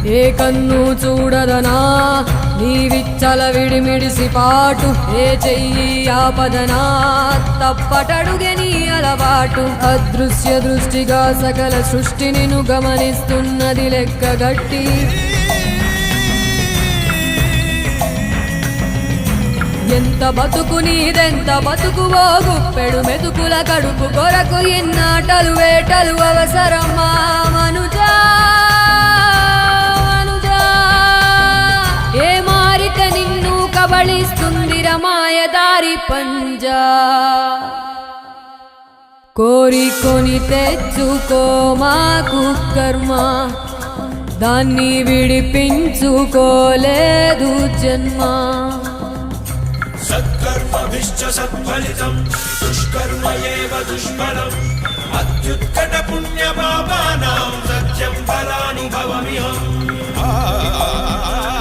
ఏ కన్ను చూడదనా నీవిచ్చల విడిమిడిసి పాటు, ఏ చెయ్యి ఆపదనా తప్పటడుగే నీ అలవాటు. అదృశ్య దృష్టిగా సకల సృష్టిని ను గమనిస్తున్నది లెక్కగట్టి, ఎంత బతుకు నీదెంత బతుకువో గుప్పెడు మెతుకుల కడుపు కొరకు ఎన్నాటలు వేటలు అవసరమా మనుజా మనుజా. ఏ మారిక నిన్ను కబళిస్తుందిర మాయదారి పంజా. కోరికొని తెచ్చుకో మాకు కర్మ, దాన్ని విడిపించుకోలేదు జన్మ. సత్కర్మభిశ్చ సత్ఫలితం దుష్కర్మ ఏవ దుష్ఫలం. అత్యుత్కట పుణ్య పాపానాం సత్యం ఫలానుభవమిహ.